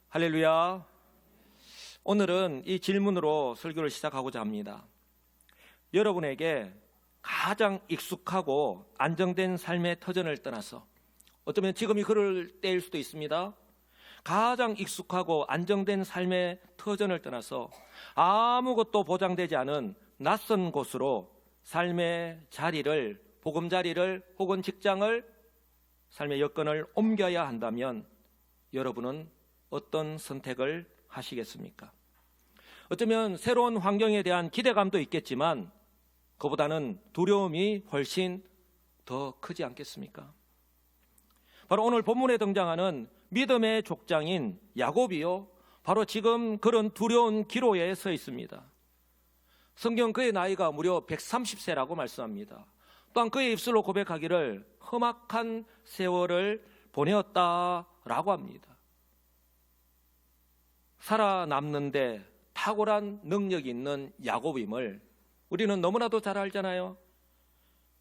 할렐루야. 오늘은 이 질문으로 설교를 시작하고자 합니다. 여러분에게 가장 익숙하고 안정된 삶의 터전을 떠나서, 어쩌면 지금이 그럴 때일 수도 있습니다. 가장 익숙하고 안정된 삶의 터전을 떠나서 아무것도 보장되지 않은 낯선 곳으로 삶의 자리를, 보금자리를 혹은 직장을, 삶의 여건을 옮겨야 한다면 여러분은 어떤 선택을 하시겠습니까? 어쩌면 새로운 환경에 대한 기대감도 있겠지만 그보다는 두려움이 훨씬 더 크지 않겠습니까? 바로 오늘 본문에 등장하는 믿음의 족장인 야곱이요, 바로 지금 그런 두려운 기로에 서 있습니다. 성경 그의 나이가 무려 130세라고 말씀합니다. 또한 그의 입술로 고백하기를 험악한 세월을 보내었다라고 합니다. 살아남는데 탁월한 능력이 있는 야곱임을 우리는 너무나도 잘 알잖아요.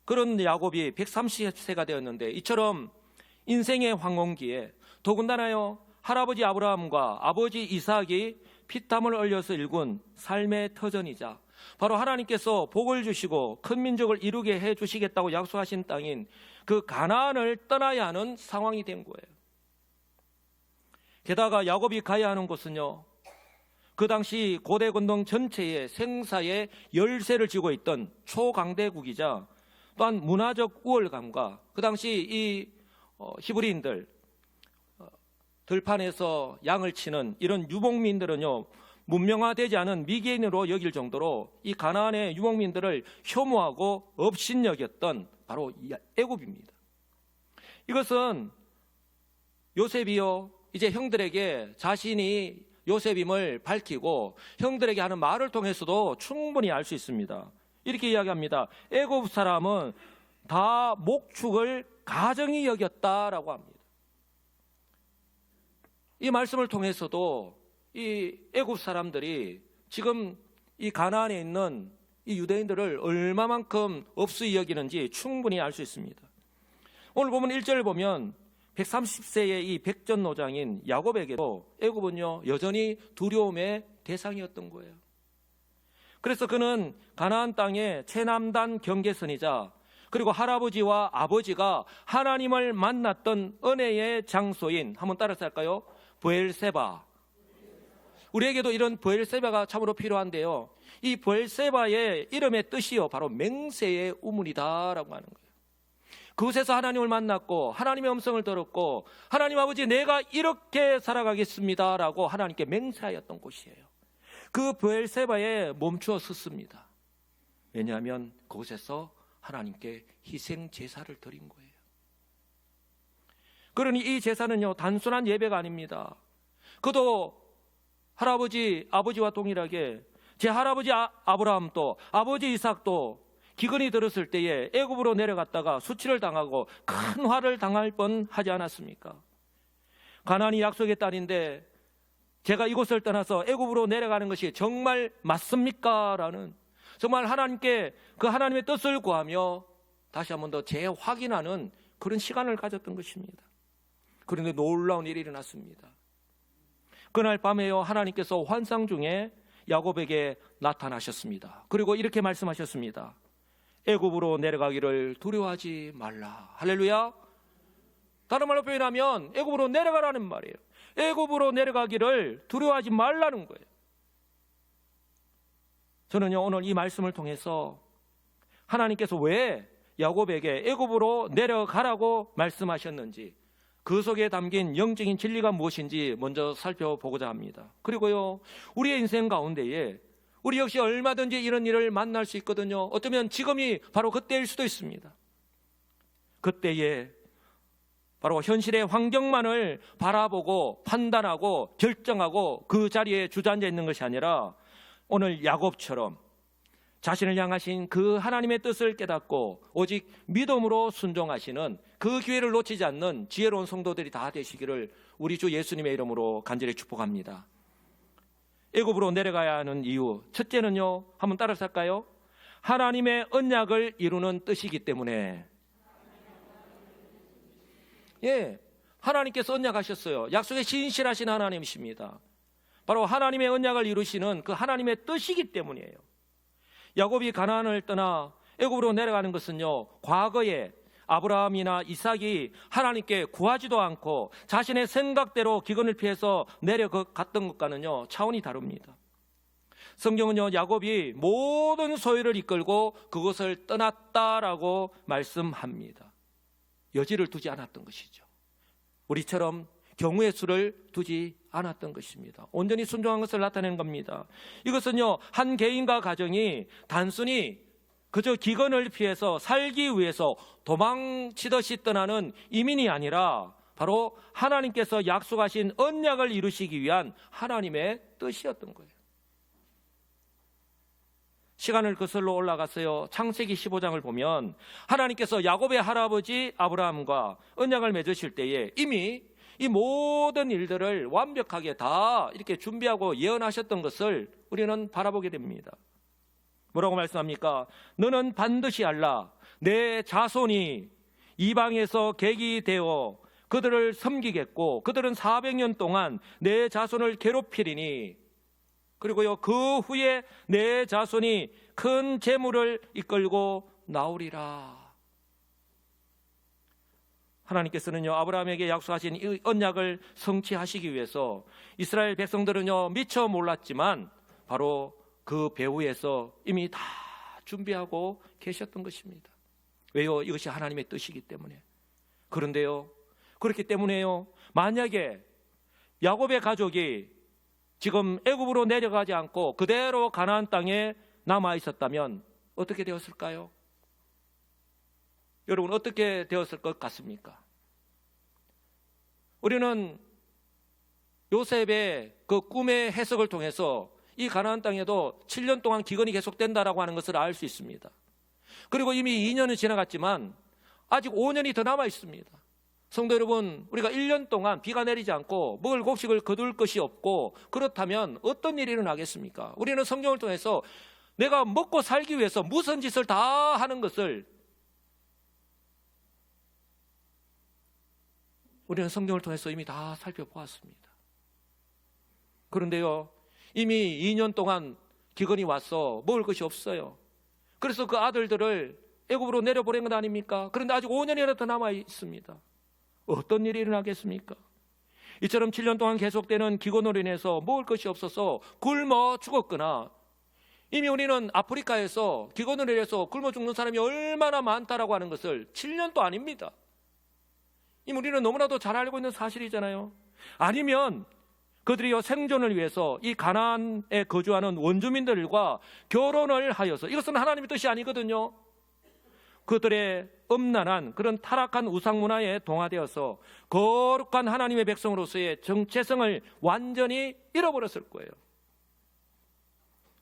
그런 야곱이 130세가 되었는데 이처럼 인생의 황혼기에 더군다나요, 할아버지 아브라함과 아버지 이삭이 피땀을 흘려서 일군 삶의 터전이자 바로 하나님께서 복을 주시고 큰 민족을 이루게 해주시겠다고 약속하신 땅인 그 가나안을 떠나야 하는 상황이 된 거예요. 게다가 야곱이 가야 하는 곳은요, 그 당시 고대 건동 전체의 생사의 열쇠를 쥐고 있던 초강대국이자 또한 문화적 우월감과 그 당시 이 히브리인들, 들판에서 양을 치는 이런 유목민들은요, 문명화되지 않은 미개인으로 여길 정도로 이 가나안의 유목민들을 혐오하고 업신여겼던 바로 애굽입니다. 이것은 요셉이요, 이제 형들에게 자신이 요셉임을 밝히고 형들에게 하는 말을 통해서도 충분히 알 수 있습니다. 이렇게 이야기합니다. 애굽 사람은 다 목축을 가정이 여겼다라고 합니다. 이 말씀을 통해서도 이 애굽 사람들이 지금 이 가나안에 있는 이 유대인들을 얼마만큼 업수히 여기는지 충분히 알 수 있습니다. 오늘 보면 1절을 보면 130세의 이 백전노장인 야곱에게도 애굽은요, 여전히 두려움의 대상이었던 거예요. 그래서 그는 가나안 땅의 최남단 경계선이자 그리고 할아버지와 아버지가 하나님을 만났던 은혜의 장소인, 한번 따라서 할까요? 브엘세바. 우리에게도 이런 브엘세바가 참으로 필요한데요, 이 브엘세바의 이름의 뜻이요, 바로 맹세의 우물이다라고 하는 거예요. 그곳에서 하나님을 만났고 하나님의 음성을 들었고 하나님 아버지, 내가 이렇게 살아가겠습니다라고 하나님께 맹세하였던 곳이에요. 그 브엘세바에 멈추어 섰습니다. 왜냐하면 그곳에서 하나님께 희생 제사를 드린 거예요. 그러니 이 제사는요, 단순한 예배가 아닙니다. 그도 할아버지 아버지와 동일하게 제 할아버지 아브라함도 아버지 이삭도 기근이 들었을 때에 애굽으로 내려갔다가 수치를 당하고 큰 화를 당할 뻔하지 않았습니까? 가나안이 약속의 딸인데 제가 이곳을 떠나서 애굽으로 내려가는 것이 정말 맞습니까? 라는, 정말 하나님께 그 하나님의 뜻을 구하며 다시 한 번 더 재확인하는 그런 시간을 가졌던 것입니다. 그런데 놀라운 일이 일어났습니다. 그날 밤에요, 하나님께서 환상 중에 야곱에게 나타나셨습니다. 그리고 이렇게 말씀하셨습니다. 애굽으로 내려가기를 두려워하지 말라. 할렐루야. 다른 말로 표현하면 애굽으로 내려가라는 말이에요. 애굽으로 내려가기를 두려워하지 말라는 거예요. 저는요, 오늘 이 말씀을 통해서 하나님께서 왜 야곱에게 애굽으로 내려가라고 말씀하셨는지, 그 속에 담긴 영적인 진리가 무엇인지 먼저 살펴보고자 합니다. 그리고요, 우리의 인생 가운데에 우리 역시 얼마든지 이런 일을 만날 수 있거든요. 어쩌면 지금이 바로 그때일 수도 있습니다. 그때에 바로 현실의 환경만을 바라보고 판단하고 결정하고 그 자리에 주저앉아 있는 것이 아니라 오늘 야곱처럼 자신을 향하신 그 하나님의 뜻을 깨닫고 오직 믿음으로 순종하시는 그 기회를 놓치지 않는 지혜로운 성도들이 다 되시기를 우리 주 예수님의 이름으로 간절히 축복합니다. 애굽으로 내려가야 하는 이유, 첫째는요, 한번 따라서 할까요? 하나님의 언약을 이루는 뜻이기 때문에. 예, 하나님께서 언약하셨어요. 약속에 신실하신 하나님이십니다. 바로 하나님의 언약을 이루시는 그 하나님의 뜻이기 때문이에요. 야곱이 가나안을 떠나 애굽으로 내려가는 것은요, 과거에 아브라함이나 이삭이 하나님께 구하지도 않고 자신의 생각대로 기근을 피해서 내려갔던 것과는요, 차원이 다릅니다. 성경은요, 야곱이 모든 소유를 이끌고 그것을 떠났다라고 말씀합니다. 여지를 두지 않았던 것이죠. 우리처럼 경우의 수를 두지 않았던 것입니다. 온전히 순종한 것을 나타내는 겁니다. 이것은요, 한 개인과 가정이 단순히 그저 기근을 피해서 살기 위해서 도망치듯이 떠나는 이민이 아니라 바로 하나님께서 약속하신 언약을 이루시기 위한 하나님의 뜻이었던 거예요. 시간을 거슬러 올라가서요, 창세기 15장을 보면 하나님께서 야곱의 할아버지 아브라함과 언약을 맺으실 때에 이미 이 모든 일들을 완벽하게 다 이렇게 준비하고 예언하셨던 것을 우리는 바라보게 됩니다. 뭐라고 말씀합니까? 너는 반드시 알라. 내 자손이 이방에서 객이 되어 그들을 섬기겠고 그들은 400년 동안 내 자손을 괴롭히리니, 그리고요, 그 후에 내 자손이 큰 재물을 이끌고 나오리라. 하나님께서는요, 아브라함에게 약속하신 이 언약을 성취하시기 위해서 이스라엘 백성들은요, 미처 몰랐지만 바로 그 배후에서 이미 다 준비하고 계셨던 것입니다. 왜요? 이것이 하나님의 뜻이기 때문에. 그런데요, 그렇기 때문에요, 만약에 야곱의 가족이 지금 애굽으로 내려가지 않고 그대로 가나안 땅에 남아 있었다면 어떻게 되었을까요? 여러분, 어떻게 되었을 것 같습니까? 우리는 요셉의 그 꿈의 해석을 통해서 이 가나안 땅에도 7년 동안 기근이 계속된다라고 하는 것을 알 수 있습니다. 그리고 이미 2년은 지나갔지만 아직 5년이 더 남아 있습니다. 성도 여러분, 우리가 1년 동안 비가 내리지 않고 먹을 곡식을 거둘 것이 없고, 그렇다면 어떤 일이 일어나겠습니까? 우리는 성경을 통해서 내가 먹고 살기 위해서 무슨 짓을 다 하는 것을 우리는 성경을 통해서 이미 다 살펴보았습니다. 그런데요, 이미 2년 동안 기근이 와서 먹을 것이 없어요. 그래서 그 아들들을 애굽으로 내려보낸 것 아닙니까? 그런데 아직 5년이나 더 남아 있습니다. 어떤 일이 일어나겠습니까? 이처럼 7년 동안 계속되는 기근으로 인해서 먹을 것이 없어서 굶어 죽었거나, 이미 우리는 아프리카에서 기근으로 인해서 굶어 죽는 사람이 얼마나 많다라고 하는 것을 7년도 아닙니다. 이미 우리는 너무나도 잘 알고 있는 사실이잖아요. 아니면 그들이 생존을 위해서 이 가나안에 거주하는 원주민들과 결혼을 하여서, 이것은 하나님의 뜻이 아니거든요. 그들의 음란한 그런 타락한 우상 문화에 동화되어서 거룩한 하나님의 백성으로서의 정체성을 완전히 잃어버렸을 거예요.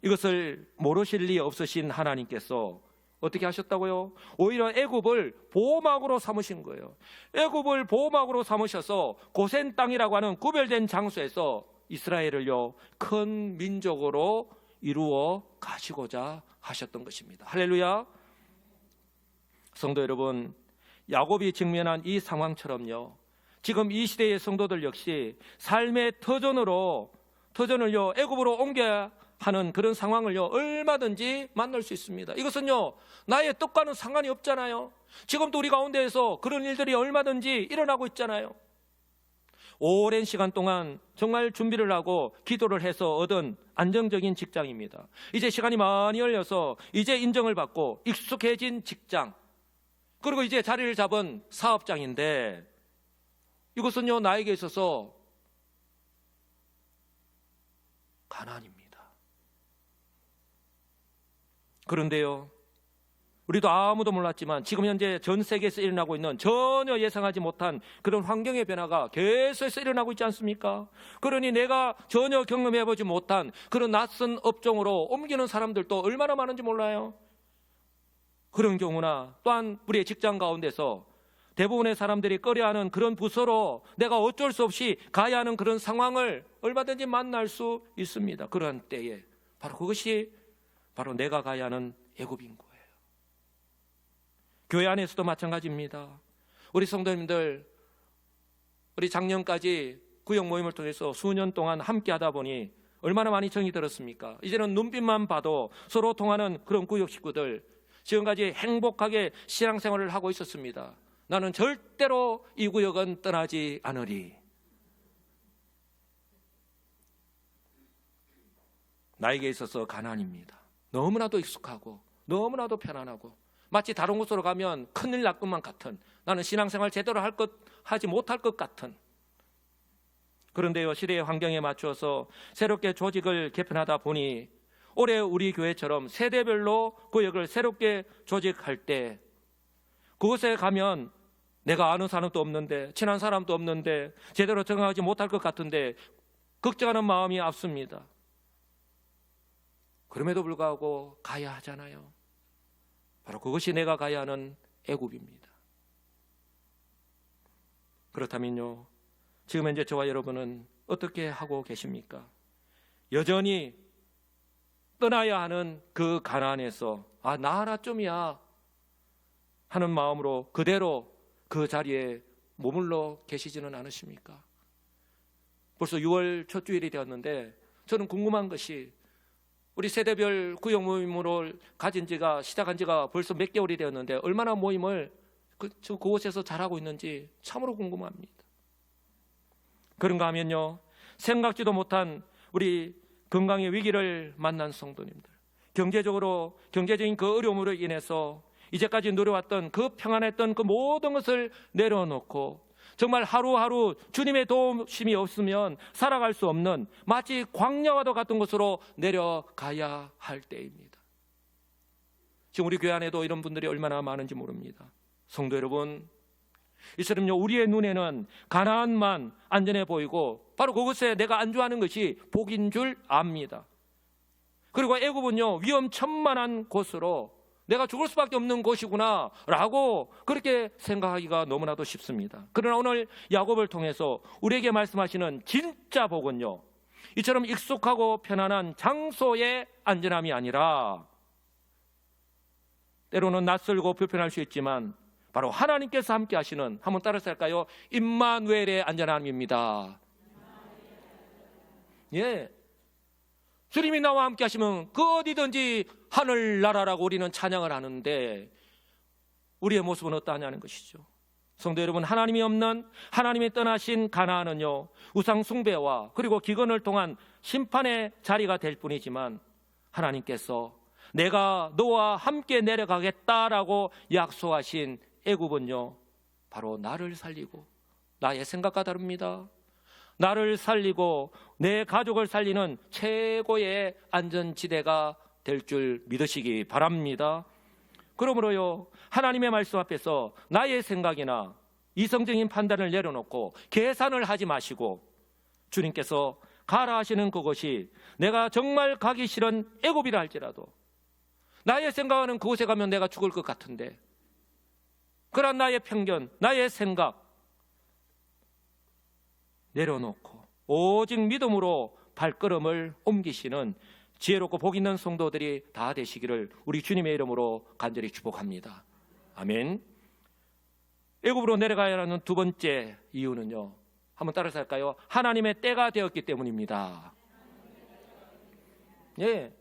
이것을 모르실 리 없으신 하나님께서 어떻게 하셨다고요? 오히려 애굽을 보호막으로 삼으신 거예요. 애굽을 보호막으로 삼으셔서 고센 땅이라고 하는 구별된 장소에서 이스라엘을요, 큰 민족으로 이루어 가시고자 하셨던 것입니다. 할렐루야. 성도 여러분, 야곱이 직면한 이 상황처럼요, 지금 이 시대의 성도들 역시 삶의 터전을요 애굽으로 옮겨야 하는 그런 상황을요 얼마든지 만날 수 있습니다. 이것은요 나의 뜻과는 상관이 없잖아요. 지금도 우리 가운데에서 그런 일들이 얼마든지 일어나고 있잖아요. 오랜 시간 동안 정말 준비를 하고 기도를 해서 얻은 안정적인 직장입니다. 이제 시간이 많이 열려서 이제 인정을 받고 익숙해진 직장, 그리고 이제 자리를 잡은 사업장인데, 이것은요 나에게 있어서 가난입니다. 그런데요, 우리도 아무도 몰랐지만 지금 현재 전 세계에서 일어나고 있는 전혀 예상하지 못한 그런 환경의 변화가 계속해서 일어나고 있지 않습니까? 그러니 내가 전혀 경험해보지 못한 그런 낯선 업종으로 옮기는 사람들도 얼마나 많은지 몰라요. 그런 경우나 또한 우리의 직장 가운데서 대부분의 사람들이 꺼려하는 그런 부서로 내가 어쩔 수 없이 가야 하는 그런 상황을 얼마든지 만날 수 있습니다. 그런 때에 바로 그것이 바로 내가 가야 하는 애굽인 거예요. 교회 안에서도 마찬가지입니다. 우리 성도님들, 우리 작년까지 구역 모임을 통해서 수년 동안 함께 하다 보니 얼마나 많이 정이 들었습니까? 이제는 눈빛만 봐도 서로 통하는 그런 구역 식구들, 지금까지 행복하게 신앙생활을 하고 있었습니다. 나는 절대로 이 구역은 떠나지 않으리. 나에게 있어서 가난입니다. 너무나도 익숙하고 너무나도 편안하고 마치 다른 곳으로 가면 큰일 날 것만 같은, 나는 신앙생활 제대로 하지 못할 것 같은. 그런데요, 시대의 환경에 맞춰서 새롭게 조직을 개편하다 보니 올해 우리 교회처럼 세대별로 구역을 새롭게 조직할 때 그곳에 가면 내가 아는 사람도 없는데, 친한 사람도 없는데, 제대로 적응하지 못할 것 같은데 걱정하는 마음이 앞섭니다. 그럼에도 불구하고 가야 하잖아요. 바로 그것이 내가 가야 하는 애굽입니다. 그렇다면요, 지금 현재 저와 여러분은 어떻게 하고 계십니까? 여전히 떠나야 하는 그 가난에서 나 하나쯤이야 하는 마음으로 그대로 그 자리에 머물러 계시지는 않으십니까? 벌써 6월 첫 주일이 되었는데 저는 궁금한 것이, 우리 세대별 구역 모임으로 시작한 지가 벌써 몇 개월이 되었는데 얼마나 모임을 그곳에서 잘하고 있는지 참으로 궁금합니다. 그런가 하면요, 생각지도 못한 우리 건강의 위기를 만난 성도님들, 경제적인 그 어려움으로 인해서 이제까지 누려왔던 그 평안했던 그 모든 것을 내려놓고 정말 하루하루 주님의 도우심이 없으면 살아갈 수 없는 마치 광야와도 같은 곳으로 내려가야 할 때입니다. 지금 우리 교회 안에도 이런 분들이 얼마나 많은지 모릅니다. 성도 여러분, 이처럼요, 우리의 눈에는 가나안만 안전해 보이고 바로 그것에 내가 안주하는 것이 복인 줄 압니다. 그리고 애굽은요, 위험천만한 곳으로 내가 죽을 수밖에 없는 곳이구나 라고 그렇게 생각하기가 너무나도 쉽습니다. 그러나 오늘 야곱을 통해서 우리에게 말씀하시는 진짜 복은요, 이처럼 익숙하고 편안한 장소의 안전함이 아니라 때로는 낯설고 불편할 수 있지만 바로 하나님께서 함께 하시는, 한번 따라서 할까요? 임마누엘의 안전함입니다. 예, 주님이 나와 함께 하시면 그 어디든지 하늘나라라고 우리는 찬양을 하는데 우리의 모습은 어떠하냐는 것이죠. 성도 여러분, 하나님이 없는, 하나님이 떠나신 가나안은요, 우상 숭배와 그리고 기근을 통한 심판의 자리가 될 뿐이지만 하나님께서 내가 너와 함께 내려가겠다라고 약속하신 애굽은요, 바로 나를 살리고, 나의 생각과 다릅니다. 나를 살리고 내 가족을 살리는 최고의 안전지대가 될 줄 믿으시기 바랍니다. 그러므로요, 하나님의 말씀 앞에서 나의 생각이나 이성적인 판단을 내려놓고 계산을 하지 마시고 주님께서 가라 하시는 그것이 내가 정말 가기 싫은 애굽이라 할지라도, 나의 생각하는 그곳에 가면 내가 죽을 것 같은데, 그런 나의 편견, 나의 생각 내려놓고 오직 믿음으로 발걸음을 옮기시는 지혜롭고 복 있는 성도들이 다 되시기를 우리 주님의 이름으로 간절히 축복합니다. 아멘. 애굽으로 내려가야 하는 두 번째 이유는요, 한번 따라서 할까요? 하나님의 때가 되었기 때문입니다. 예,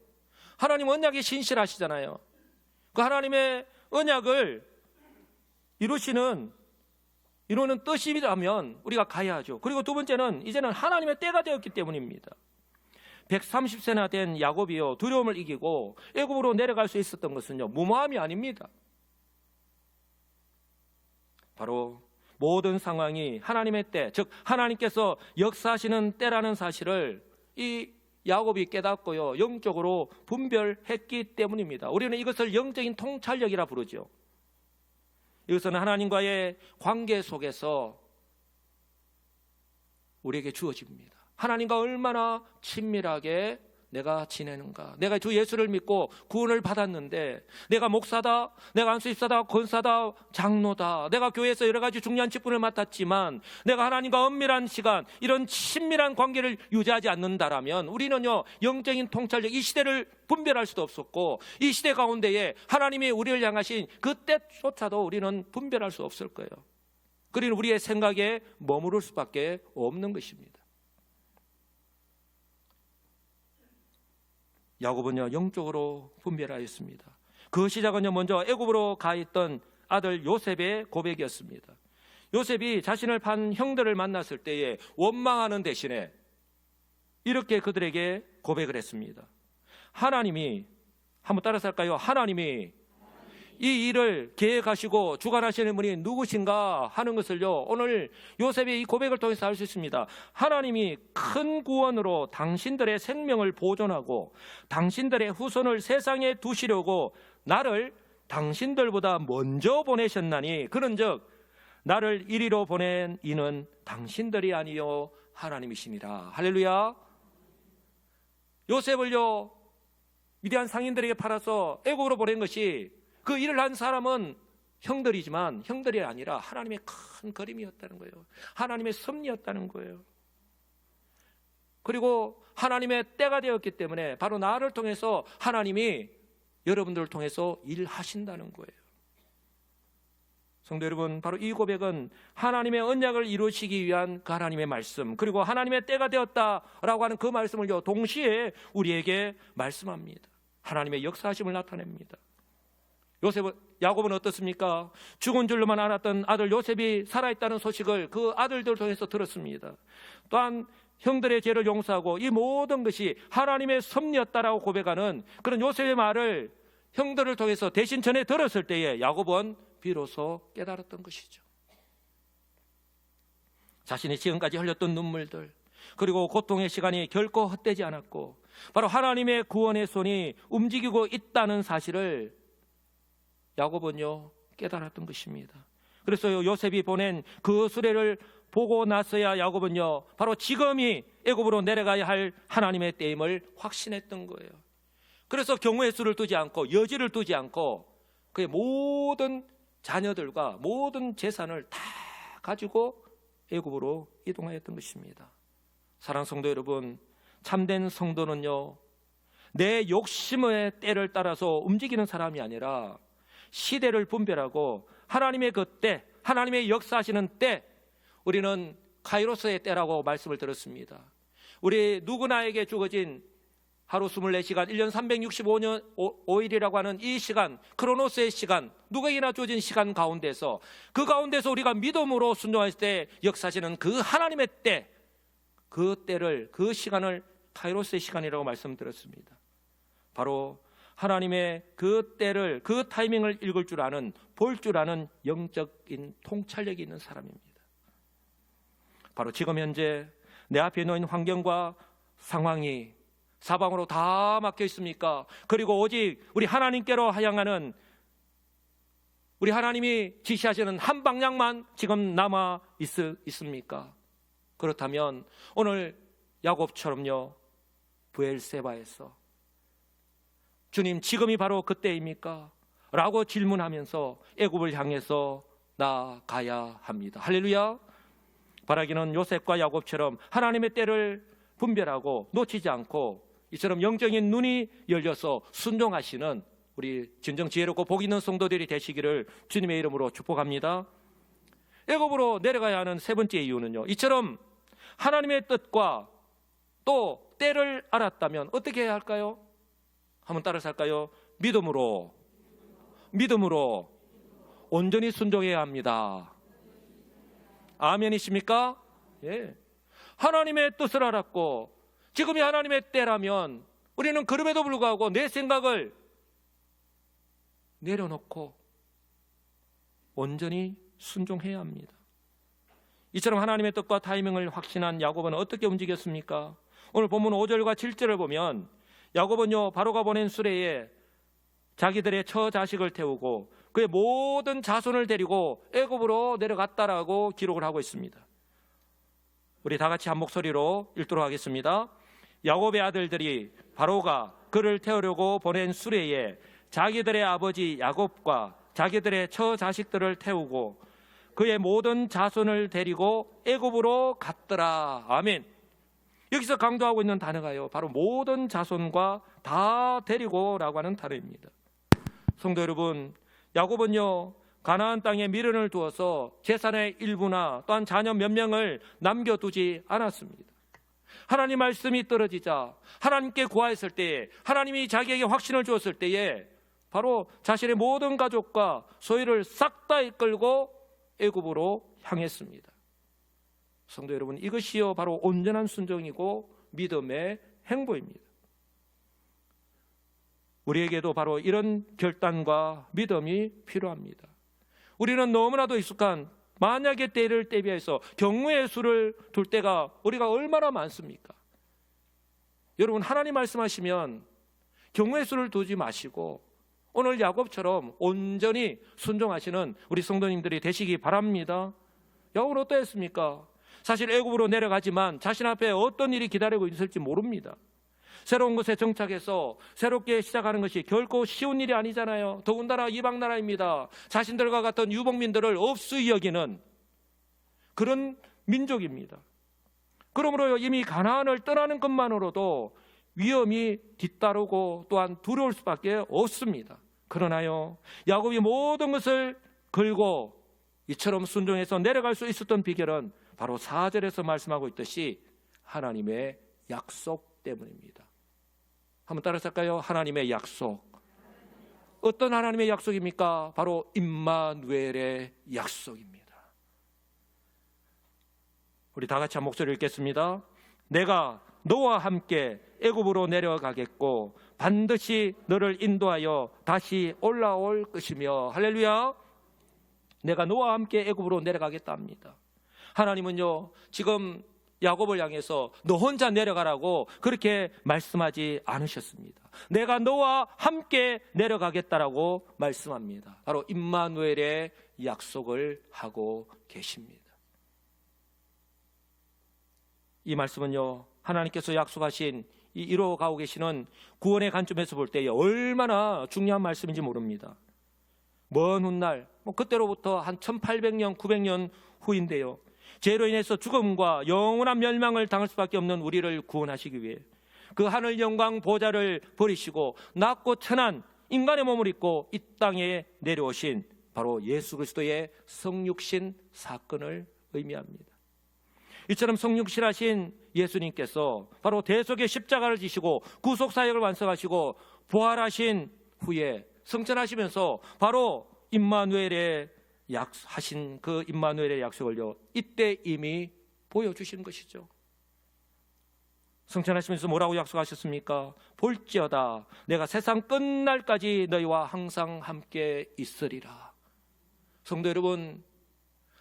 하나님 언약이 신실하시잖아요. 그 하나님의 언약을 이루는 뜻이라면 우리가 가야 하죠. 그리고 두 번째는 이제는 하나님의 때가 되었기 때문입니다. 130세나 된 야곱이요, 두려움을 이기고 애굽으로 내려갈 수 있었던 것은요, 무모함이 아닙니다. 바로 모든 상황이 하나님의 때, 즉 하나님께서 역사하시는 때라는 사실을 이 야곱이 깨닫고요, 영적으로 분별했기 때문입니다. 우리는 이것을 영적인 통찰력이라 부르죠. 이것은 하나님과의 관계 속에서 우리에게 주어집니다. 하나님과 얼마나 친밀하게 내가 지내는가. 내가 주 예수를 믿고 구원을 받았는데, 내가 목사다, 내가 안수집사다, 권사다, 장로다, 내가 교회에서 여러 가지 중요한 직분을 맡았지만 내가 하나님과 엄밀한 시간, 이런 친밀한 관계를 유지하지 않는다라면 우리는요, 영적인 통찰력, 이 시대를 분별할 수도 없었고 이 시대 가운데에 하나님이 우리를 향하신 그 때조차도 우리는 분별할 수 없을 거예요. 그리고 우리의 생각에 머무를 수밖에 없는 것입니다. 야곱은요 영적으로 분별하였습니다. 그 시작은요 먼저 애굽으로 가 있던 아들 요셉의 고백이었습니다. 요셉이 자신을 판 형들을 만났을 때에 원망하는 대신에 이렇게 그들에게 고백을 했습니다. 하나님이, 한번 따라서 할까요? 하나님이 이 일을 계획하시고 주관하시는 분이 누구신가 하는 것을요 오늘 요셉의 이 고백을 통해서 알 수 있습니다. 하나님이 큰 구원으로 당신들의 생명을 보존하고 당신들의 후손을 세상에 두시려고 나를 당신들보다 먼저 보내셨나니, 그런즉 나를 이리로 보낸 이는 당신들이 아니요 하나님이시니라. 할렐루야. 요셉을요 위대한 상인들에게 팔아서 애국으로 보낸 것이, 그 일을 한 사람은 형들이지만 형들이 아니라 하나님의 큰 그림이었다는 거예요. 하나님의 섭리였다는 거예요. 그리고 하나님의 때가 되었기 때문에 바로 나를 통해서 하나님이 여러분들을 통해서 일하신다는 거예요. 성도 여러분, 바로 이 고백은 하나님의 언약을 이루시기 위한 그 하나님의 말씀, 그리고 하나님의 때가 되었다라고 하는 그 말씀을 동시에 우리에게 말씀합니다. 하나님의 역사하심을 나타냅니다. 야곱은 어떻습니까? 죽은 줄로만 알았던 아들 요셉이 살아있다는 소식을 그 아들들을 통해서 들었습니다. 또한 형들의 죄를 용서하고 이 모든 것이 하나님의 섭리였다라고 고백하는 그런 요셉의 말을 형들을 통해서 대신 전해 들었을 때에 야곱은 비로소 깨달았던 것이죠. 자신이 지금까지 흘렸던 눈물들, 그리고 고통의 시간이 결코 헛되지 않았고 바로 하나님의 구원의 손이 움직이고 있다는 사실을 야곱은요 깨달았던 것입니다. 그래서 요셉이 보낸 그 수레를 보고 나서야 야곱은요 바로 지금이 애굽으로 내려가야 할 하나님의 때임을 확신했던 거예요. 그래서 경우의 수를 두지 않고 여지를 두지 않고 그의 모든 자녀들과 모든 재산을 다 가지고 애굽으로 이동하였던 것입니다. 사랑하는 성도 여러분, 참된 성도는요 내 욕심의 때를 따라서 움직이는 사람이 아니라 시대를 분별하고 하나님의 그 때, 하나님의 역사하시는 때, 우리는 카이로스의 때라고 말씀을 들었습니다. 우리 누구나에게 주어진 하루 24시간, 1년 365일이라고 하는 이 시간, 크로노스의 시간, 누구에게나 주어진 시간 가운데서 그 가운데서 우리가 믿음으로 순종했을 때 역사하시는 그 하나님의 때, 그 때를, 그 시간을 카이로스의 시간이라고 말씀드렸습니다. 바로 하나님의 그 때를, 그 타이밍을 읽을 줄 아는, 볼 줄 아는 영적인 통찰력이 있는 사람입니다. 바로 지금 현재 내 앞에 놓인 환경과 상황이 사방으로 다 막혀 있습니까? 그리고 오직 우리 하나님께로 향하는, 우리 하나님이 지시하시는 한 방향만 지금 남아 있습니까? 그렇다면 오늘 야곱처럼요 브엘세바에서 주님 지금이 바로 그때입니까? 라고 질문하면서 애굽을 향해서 나아가야 합니다. 할렐루야. 바라기는 요셉과 야곱처럼 하나님의 때를 분별하고 놓치지 않고 이처럼 영적인 눈이 열려서 순종하시는 우리 진정 지혜롭고 복 있는 성도들이 되시기를 주님의 이름으로 축복합니다. 애굽으로 내려가야 하는 세 번째 이유는요, 이처럼 하나님의 뜻과 또 때를 알았다면 어떻게 해야 할까요? 한번 따라서 할까요? 믿음으로 온전히 순종해야 합니다. 아멘이십니까? 예. 하나님의 뜻을 알았고 지금이 하나님의 때라면 우리는 그럼에도 불구하고 내 생각을 내려놓고 온전히 순종해야 합니다. 이처럼 하나님의 뜻과 타이밍을 확신한 야곱은 어떻게 움직였습니까? 오늘 본문 5절과 7절을 보면 야곱은요 바로가 보낸 수레에 자기들의 처자식을 태우고 그의 모든 자손을 데리고 애굽으로 내려갔다라고 기록을 하고 있습니다. 우리 다 같이 한 목소리로 읽도록 하겠습니다. 야곱의 아들들이 바로가 그를 태우려고 보낸 수레에 자기들의 아버지 야곱과 자기들의 처자식들을 태우고 그의 모든 자손을 데리고 애굽으로 갔더라. 아멘. 여기서 강조하고 있는 단어가요 바로 모든 자손과 다 데리고라고 하는 단어입니다. 성도 여러분, 야곱은요 가나안 땅에 미련을 두어서 재산의 일부나 또한 자녀 몇 명을 남겨두지 않았습니다. 하나님 말씀이 떨어지자 하나님께 구하였을 때에, 하나님이 자기에게 확신을 주었을 때에 바로 자신의 모든 가족과 소유를 싹 다 이끌고 애굽으로 향했습니다. 성도 여러분, 이것이요 바로 온전한 순종이고 믿음의 행보입니다. 우리에게도 바로 이런 결단과 믿음이 필요합니다. 우리는 너무나도 익숙한 만약의 때를 대비해서 경우의 수를 둘 때가 우리가 얼마나 많습니까? 여러분, 하나님 말씀하시면 경우의 수를 두지 마시고 오늘 야곱처럼 온전히 순종하시는 우리 성도님들이 되시기 바랍니다. 야곱은 어떠했습니까? 사실 애굽으로 내려가지만 자신 앞에 어떤 일이 기다리고 있을지 모릅니다. 새로운 곳에 정착해서 새롭게 시작하는 것이 결코 쉬운 일이 아니잖아요. 더군다나 이방 나라입니다. 자신들과 같은 유복민들을 없이 여기는 그런 민족입니다. 그러므로 이미 가나안을 떠나는 것만으로도 위험이 뒤따르고 또한 두려울 수밖에 없습니다. 그러나요, 야곱이 모든 것을 걸고 이처럼 순종해서 내려갈 수 있었던 비결은 바로 4절에서 말씀하고 있듯이 하나님의 약속 때문입니다. 한번 따라서 할까요? 하나님의 약속. 어떤 하나님의 약속입니까? 바로 임마누엘의 약속입니다. 우리 다 같이 한 목소리를 읽겠습니다. 내가 너와 함께 애굽으로 내려가겠고 반드시 너를 인도하여 다시 올라올 것이며. 할렐루야. 내가 너와 함께 애굽으로 내려가겠다 합니다. 하나님은요, 지금 야곱을 향해서 너 혼자 내려가라고 그렇게 말씀하지 않으셨습니다. 내가 너와 함께 내려가겠다라고 말씀합니다. 바로 임마누엘의 약속을 하고 계십니다. 이 말씀은요, 하나님께서 약속하신 이 이루어가고 계시는 구원의 관점에서 볼 때 얼마나 중요한 말씀인지 모릅니다. 먼 훗날, 그때로부터 한 1800년, 900년 후인데요, 죄로 인해서 죽음과 영원한 멸망을 당할 수밖에 없는 우리를 구원하시기 위해 그 하늘 영광 보좌를 버리시고 낮고 천한 인간의 몸을 입고 이 땅에 내려오신 바로 예수 그리스도의 성육신 사건을 의미합니다. 이처럼 성육신하신 예수님께서 바로 대속의 십자가를 지시고 구속사역을 완성하시고 부활하신 후에 승천하시면서 바로 임마누엘의 하신 그 임마누엘의 약속을요, 이때 이미 보여주신 것이죠. 승천하시면서 뭐라고 약속하셨습니까? 볼지어다 내가 세상 끝날까지 너희와 항상 함께 있으리라. 성도 여러분,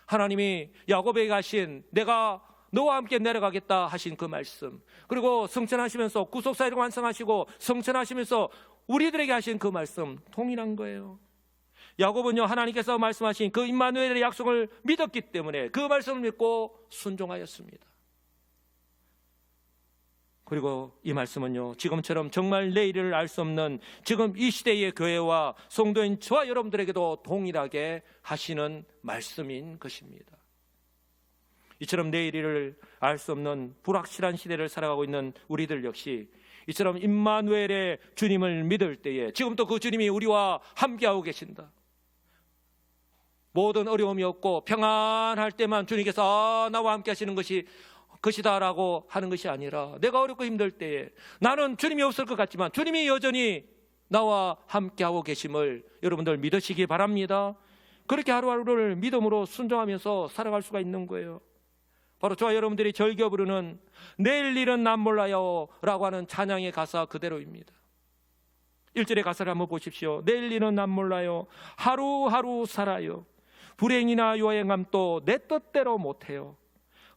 하나님이 야곱에게 하신 내가 너와 함께 내려가겠다 하신 그 말씀, 그리고 승천하시면서 구속사역을 완성하시고 승천하시면서 우리들에게 하신 그 말씀 동일한 거예요. 야곱은요, 하나님께서 말씀하신 그 임마누엘의 약속을 믿었기 때문에 그 말씀을 믿고 순종하였습니다. 그리고 이 말씀은요, 지금처럼 정말 내일을 알 수 없는 지금 이 시대의 교회와 성도인 저와 여러분들에게도 동일하게 하시는 말씀인 것입니다. 이처럼 내일을 알 수 없는 불확실한 시대를 살아가고 있는 우리들 역시 이처럼 임마누엘의 주님을 믿을 때에 지금도 그 주님이 우리와 함께하고 계신다. 모든 어려움이 없고 평안할 때만 주님께서 나와 함께 하시는 것이다라고 하는 것이 아니라 내가 어렵고 힘들 때에 나는 주님이 없을 것 같지만 주님이 여전히 나와 함께하고 계심을 여러분들 믿으시기 바랍니다. 그렇게 하루하루를 믿음으로 순종하면서 살아갈 수가 있는 거예요. 바로 저와 여러분들이 즐겨 부르는 내일 일은 난 몰라요 라고 하는 찬양의 가사 그대로입니다. 1절의 가사를 한번 보십시오. 내일 일은 난 몰라요. 하루하루 살아요. 불행이나 요행함도 내 뜻대로 못해요.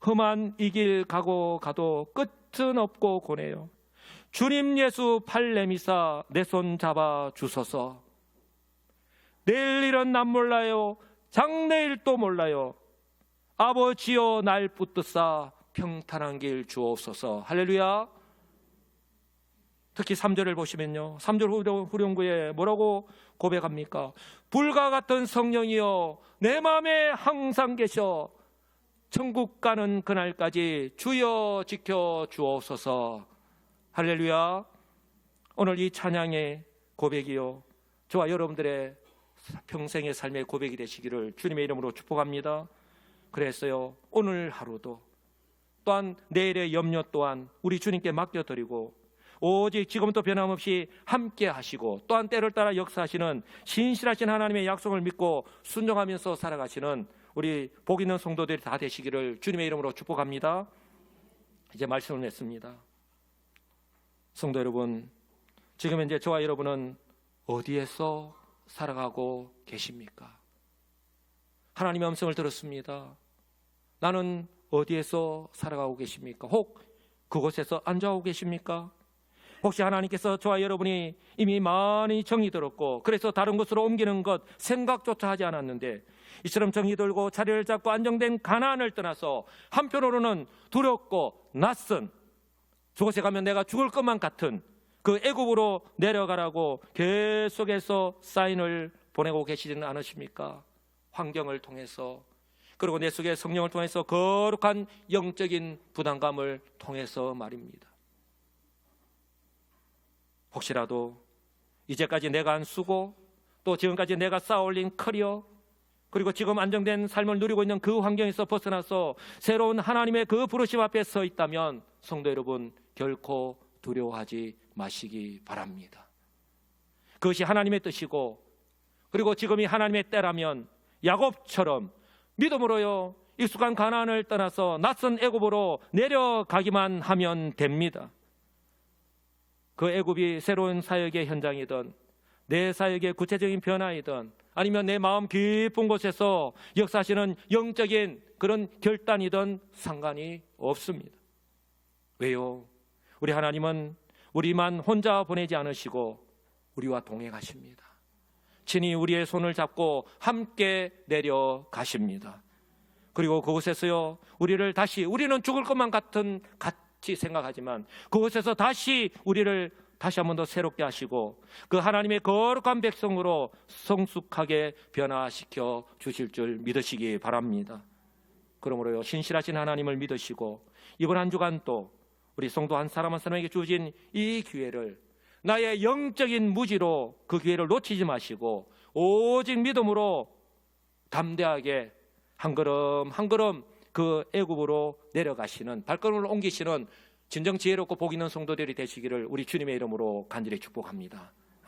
험한 이 길 가고 가도 끝은 없고 고네요. 주님 예수 팔 내미사 내 손 잡아 주소서. 내일 일은 난 몰라요. 장래일도 몰라요. 아버지여 날 붙드사 평탄한 길 주옵소서. 할렐루야. 특히 3절을 보시면요, 3절 후렴구에 뭐라고 고백합니까? 불과 같은 성령이여 내 마음에 항상 계셔 천국 가는 그날까지 주여 지켜 주옵소서. 할렐루야. 오늘 이 찬양의 고백이요, 저와 여러분들의 평생의 삶의 고백이 되시기를 주님의 이름으로 축복합니다. 그래서요, 오늘 하루도 또한 내일의 염려 또한 우리 주님께 맡겨드리고 오직 지금부터 변함없이 함께 하시고 또한 때를 따라 역사하시는 신실하신 하나님의 약속을 믿고 순종하면서 살아가시는 우리 복 있는 성도들이 다 되시기를 주님의 이름으로 축복합니다. 이제 말씀을 냈습니다. 성도 여러분, 지금 현재 저와 여러분은 어디에서 살아가고 계십니까? 하나님의 음성을 들었습니다. 나는 어디에서 살아가고 계십니까? 혹 그곳에서 앉아오고 계십니까? 혹시 하나님께서 저와 여러분이 이미 많이 정이 들었고 그래서 다른 곳으로 옮기는 것 생각조차 하지 않았는데 이처럼 정이 들고 자리를 잡고 안정된 가나안을 떠나서 한편으로는 두렵고 낯선 저곳에 가면 내가 죽을 것만 같은 그 애굽으로 내려가라고 계속해서 사인을 보내고 계시지는 않으십니까? 환경을 통해서 그리고 내 속에 성령을 통해서 거룩한 영적인 부담감을 통해서 말입니다. 혹시라도 이제까지 내가 한 수고 또 지금까지 내가 쌓아올린 커리어 그리고 지금 안정된 삶을 누리고 있는 그 환경에서 벗어나서 새로운 하나님의 그 부르심 앞에 서 있다면 성도 여러분 결코 두려워하지 마시기 바랍니다. 그것이 하나님의 뜻이고 그리고 지금이 하나님의 때라면 야곱처럼 믿음으로요 익숙한 가나안을 떠나서 낯선 애굽으로 내려가기만 하면 됩니다. 그 애굽이 새로운 사역의 현장이든 내 사역의 구체적인 변화이든 아니면 내 마음 깊은 곳에서 역사하시는 영적인 그런 결단이든 상관이 없습니다. 왜요? 우리 하나님은 우리만 혼자 보내지 않으시고 우리와 동행하십니다. 친히 우리의 손을 잡고 함께 내려가십니다. 그리고 그곳에서요 우리는 죽을 것만 같이 생각하지만 그곳에서 다시 우리를 다시 한 번 더 새롭게 하시고 그 하나님의 거룩한 백성으로 성숙하게 변화시켜 주실 줄 믿으시기 바랍니다. 그러므로요 신실하신 하나님을 믿으시고 이번 한 주간 또 우리 성도 한 사람 한 사람에게 주어진 이 기회를 나의 영적인 무지로 그 기회를 놓치지 마시고 오직 믿음으로 담대하게 한 걸음 한 걸음 그 애굽으로 내려가시는 발걸음을 옮기시는 진정 지혜롭고 복 있는 성도들이 되시기를 우리 주님의 이름으로 간절히 축복합니다.